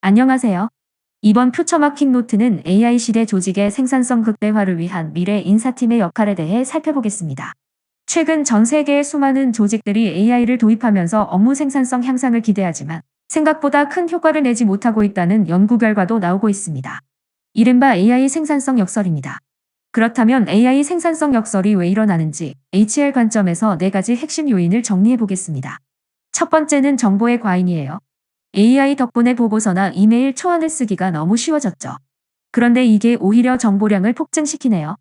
안녕하세요. 이번 퓨처마킹 노트는 AI 시대 조직의 생산성 극대화를 위한 미래 인사팀의 역할에 대해 살펴보겠습니다. 최근 전 세계의 수많은 조직들이 AI를 도입하면서 업무 생산성 향상을 기대하지만 생각보다 큰 효과를 내지 못하고 있다는 연구 결과도 나오고 있습니다. 이른바 AI 생산성 역설입니다. 그렇다면 AI 생산성 역설이 왜 일어나는지 HR 관점에서 4가지 핵심 요인을 정리해 보겠습니다. 첫 번째는 정보의 과잉이에요. AI 덕분에 보고서나 이메일 초안을 쓰기가 너무 쉬워졌죠. 그런데 이게 오히려 정보량을 폭증시키네요.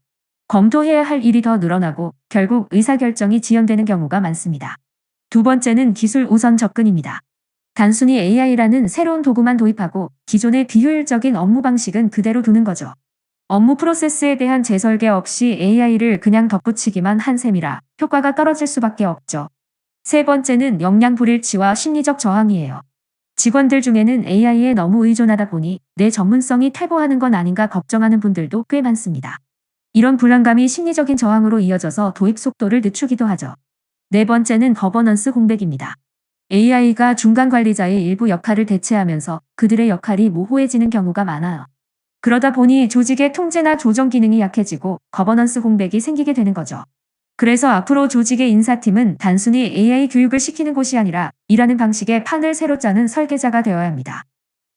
검토해야 할 일이 더 늘어나고 결국 의사결정이 지연되는 경우가 많습니다. 두 번째는 기술 우선 접근입니다. 단순히 AI라는 새로운 도구만 도입하고 기존의 비효율적인 업무 방식은 그대로 두는 거죠. 업무 프로세스에 대한 재설계 없이 AI를 그냥 덧붙이기만 한 셈이라 효과가 떨어질 수밖에 없죠. 세 번째는 역량 불일치와 심리적 저항이에요. 직원들 중에는 AI에 너무 의존하다 보니 내 전문성이 퇴보하는 건 아닌가 걱정하는 분들도 꽤 많습니다. 이런 불안감이 심리적인 저항으로 이어져서 도입 속도를 늦추기도 하죠. 네 번째는 거버넌스 공백입니다. AI가 중간 관리자의 일부 역할을 대체하면서 그들의 역할이 모호해지는 경우가 많아요. 그러다 보니 조직의 통제나 조정 기능이 약해지고 거버넌스 공백이 생기게 되는 거죠. 그래서 앞으로 조직의 인사팀은 단순히 AI 교육을 시키는 곳이 아니라 일하는 방식의 판을 새로 짜는 설계자가 되어야 합니다.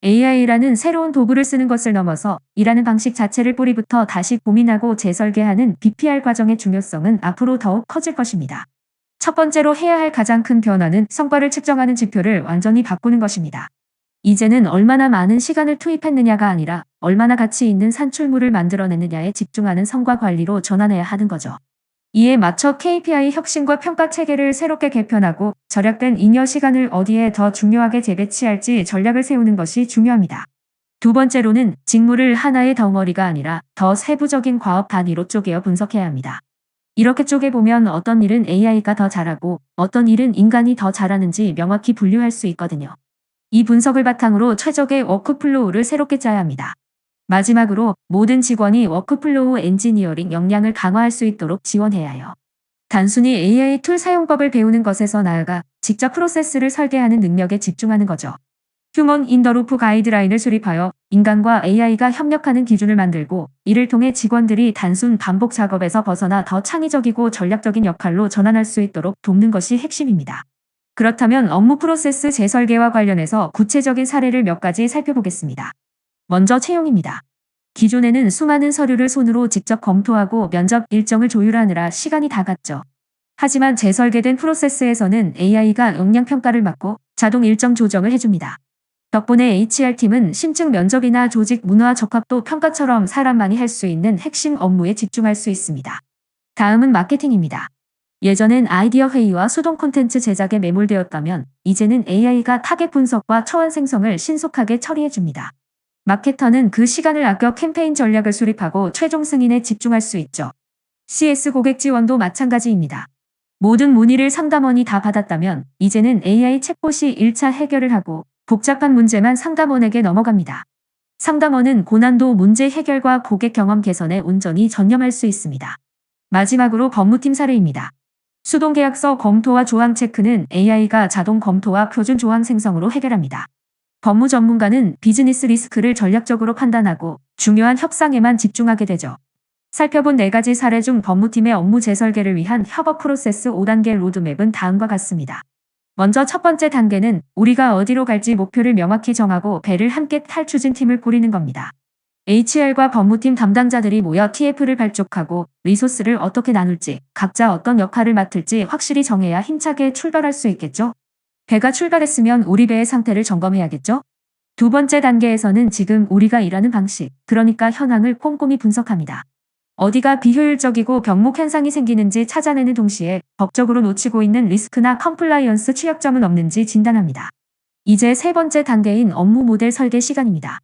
AI라는 새로운 도구를 쓰는 것을 넘어서 일하는 방식 자체를 뿌리부터 다시 고민하고 재설계하는 BPR 과정의 중요성은 앞으로 더욱 커질 것입니다. 첫 번째로 해야 할 가장 큰 변화는 성과를 측정하는 지표를 완전히 바꾸는 것입니다. 이제는 얼마나 많은 시간을 투입했느냐가 아니라 얼마나 가치 있는 산출물을 만들어내느냐에 집중하는 성과 관리로 전환해야 하는 거죠. 이에 맞춰 KPI 혁신과 평가 체계를 새롭게 개편하고 절약된 잉여 시간을 어디에 더 중요하게 재배치할지 전략을 세우는 것이 중요합니다. 두 번째로는 직무를 하나의 덩어리가 아니라 더 세부적인 과업 단위로 쪼개어 분석해야 합니다. 이렇게 쪼개보면 어떤 일은 AI가 더 잘하고 어떤 일은 인간이 더 잘하는지 명확히 분류할 수 있거든요. 이 분석을 바탕으로 최적의 워크플로우를 새롭게 짜야 합니다. 마지막으로 모든 직원이 워크플로우 엔지니어링 역량을 강화할 수 있도록 지원해야 해요. 단순히 AI 툴 사용법을 배우는 것에서 나아가 직접 프로세스를 설계하는 능력에 집중하는 거죠. 휴먼 인 더 루프 가이드라인을 수립하여 인간과 AI가 협력하는 기준을 만들고 이를 통해 직원들이 단순 반복 작업에서 벗어나 더 창의적이고 전략적인 역할로 전환할 수 있도록 돕는 것이 핵심입니다. 그렇다면 업무 프로세스 재설계와 관련해서 구체적인 사례를 몇 가지 살펴보겠습니다. 먼저 채용입니다. 기존에는 수많은 서류를 손으로 직접 검토하고 면접 일정을 조율하느라 시간이 다 갔죠. 하지만 재설계된 프로세스에서는 AI가 역량 평가를 맡고 자동 일정 조정을 해줍니다. 덕분에 HR팀은 심층 면접이나 조직 문화 적합도 평가처럼 사람만이 할 수 있는 핵심 업무에 집중할 수 있습니다. 다음은 마케팅입니다. 예전엔 아이디어 회의와 수동 콘텐츠 제작에 매몰되었다면 이제는 AI가 타겟 분석과 초안 생성을 신속하게 처리해줍니다. 마케터는 그 시간을 아껴 캠페인 전략을 수립하고 최종 승인에 집중할 수 있죠. CS 고객 지원도 마찬가지입니다. 모든 문의를 상담원이 다 받았다면 이제는 AI 챗봇이 1차 해결을 하고 복잡한 문제만 상담원에게 넘어갑니다. 상담원은 고난도 문제 해결과 고객 경험 개선에 온전히 전념할 수 있습니다. 마지막으로 법무팀 사례입니다. 수동 계약서 검토와 조항 체크는 AI가 자동 검토와 표준 조항 생성으로 해결합니다. 법무 전문가는 비즈니스 리스크를 전략적으로 판단하고 중요한 협상에만 집중하게 되죠. 살펴본 4가지 사례 중 법무팀의 업무 재설계를 위한 협업 프로세스 5단계 로드맵은 다음과 같습니다. 먼저 첫 번째 단계는 우리가 어디로 갈지 목표를 명확히 정하고 배를 함께 탈 추진팀을 꾸리는 겁니다. HR과 법무팀 담당자들이 모여 TF를 발족하고 리소스를 어떻게 나눌지, 각자 어떤 역할을 맡을지 확실히 정해야 힘차게 출발할 수 있겠죠? 배가 출발했으면 우리 배의 상태를 점검해야겠죠? 두 번째 단계에서는 지금 우리가 일하는 방식, 그러니까 현황을 꼼꼼히 분석합니다. 어디가 비효율적이고 병목 현상이 생기는지 찾아내는 동시에 법적으로 놓치고 있는 리스크나 컴플라이언스 취약점은 없는지 진단합니다. 이제 세 번째 단계인 업무 모델 설계 시간입니다.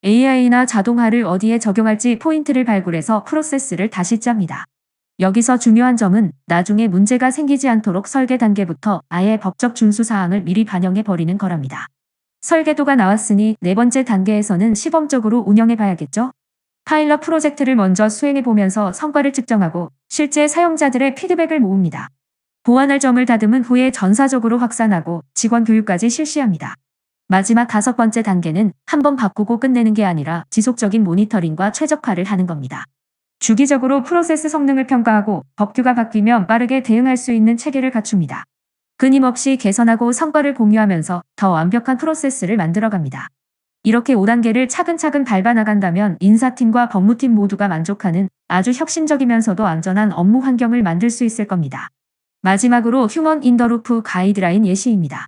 AI나 자동화를 어디에 적용할지 포인트를 발굴해서 프로세스를 다시 짭니다. 여기서 중요한 점은 나중에 문제가 생기지 않도록 설계 단계부터 아예 법적 준수 사항을 미리 반영해 버리는 거랍니다. 설계도가 나왔으니 네 번째 단계에서는 시범적으로 운영해 봐야겠죠? 파일럿 프로젝트를 먼저 수행해 보면서 성과를 측정하고 실제 사용자들의 피드백을 모읍니다. 보완할 점을 다듬은 후에 전사적으로 확산하고 직원 교육까지 실시합니다. 마지막 5번째 단계는 한 번 바꾸고 끝내는 게 아니라 지속적인 모니터링과 최적화를 하는 겁니다. 주기적으로 프로세스 성능을 평가하고 법규가 바뀌면 빠르게 대응할 수 있는 체계를 갖춥니다. 끊임없이 개선하고 성과를 공유하면서 더 완벽한 프로세스를 만들어갑니다. 이렇게 5단계를 차근차근 밟아나간다면 인사팀과 법무팀 모두가 만족하는 아주 혁신적이면서도 안전한 업무 환경을 만들 수 있을 겁니다. 마지막으로 휴먼 인 더 루프 가이드라인 예시입니다.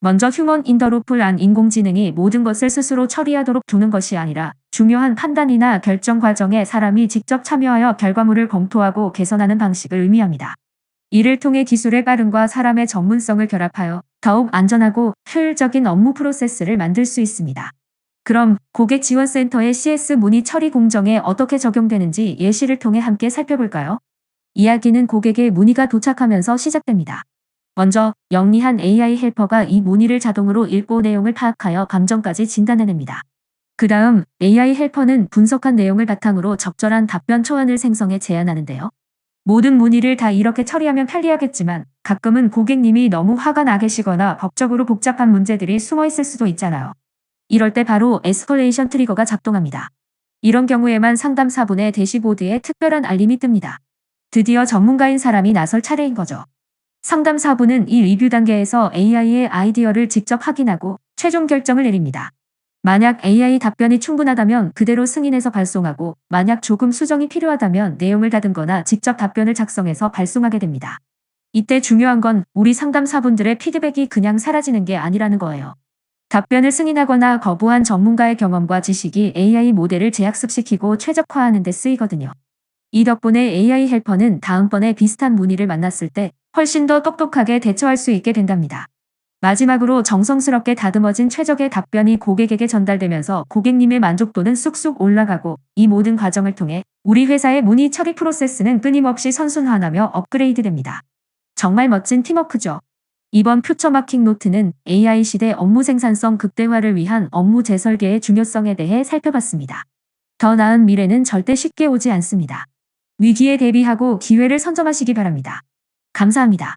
먼저 휴먼 인 더 루프란 인공지능이 모든 것을 스스로 처리하도록 두는 것이 아니라 중요한 판단이나 결정 과정에 사람이 직접 참여하여 결과물을 검토하고 개선하는 방식을 의미합니다. 이를 통해 기술의 빠름과 사람의 전문성을 결합하여 더욱 안전하고 효율적인 업무 프로세스를 만들 수 있습니다. 그럼 고객지원센터의 CS 문의 처리 공정에 어떻게 적용되는지 예시를 통해 함께 살펴볼까요? 이야기는 고객의 문의가 도착하면서 시작됩니다. 먼저 영리한 AI 헬퍼가 이 문의를 자동으로 읽고 내용을 파악하여 감정까지 진단해냅니다. 그 다음 AI 헬퍼는 분석한 내용을 바탕으로 적절한 답변 초안을 생성해 제안하는데요. 모든 문의를 다 이렇게 처리하면 편리하겠지만 가끔은 고객님이 너무 화가 나 계시거나 법적으로 복잡한 문제들이 숨어 있을 수도 있잖아요. 이럴 때 바로 에스컬레이션 트리거가 작동합니다. 이런 경우에만 상담사분의 대시보드에 특별한 알림이 뜹니다. 드디어 전문가인 사람이 나설 차례인 거죠. 상담사분은 이 리뷰 단계에서 AI의 아이디어를 직접 확인하고 최종 결정을 내립니다. 만약 AI 답변이 충분하다면 그대로 승인해서 발송하고 만약 조금 수정이 필요하다면 내용을 다듬거나 직접 답변을 작성해서 발송하게 됩니다. 이때 중요한 건 우리 상담사분들의 피드백이 그냥 사라지는 게 아니라는 거예요. 답변을 승인하거나 거부한 전문가의 경험과 지식이 AI 모델을 재학습시키고 최적화하는 데 쓰이거든요. 이 덕분에 AI 헬퍼는 다음번에 비슷한 문의를 만났을 때 훨씬 더 똑똑하게 대처할 수 있게 된답니다. 마지막으로 정성스럽게 다듬어진 최적의 답변이 고객에게 전달되면서 고객님의 만족도는 쑥쑥 올라가고 이 모든 과정을 통해 우리 회사의 문의 처리 프로세스는 끊임없이 선순환하며 업그레이드됩니다. 정말 멋진 팀워크죠. 이번 퓨처 마킹 노트는 AI 시대 업무 생산성 극대화를 위한 업무 재설계의 중요성에 대해 살펴봤습니다. 더 나은 미래는 절대 쉽게 오지 않습니다. 위기에 대비하고 기회를 선점하시기 바랍니다. 감사합니다.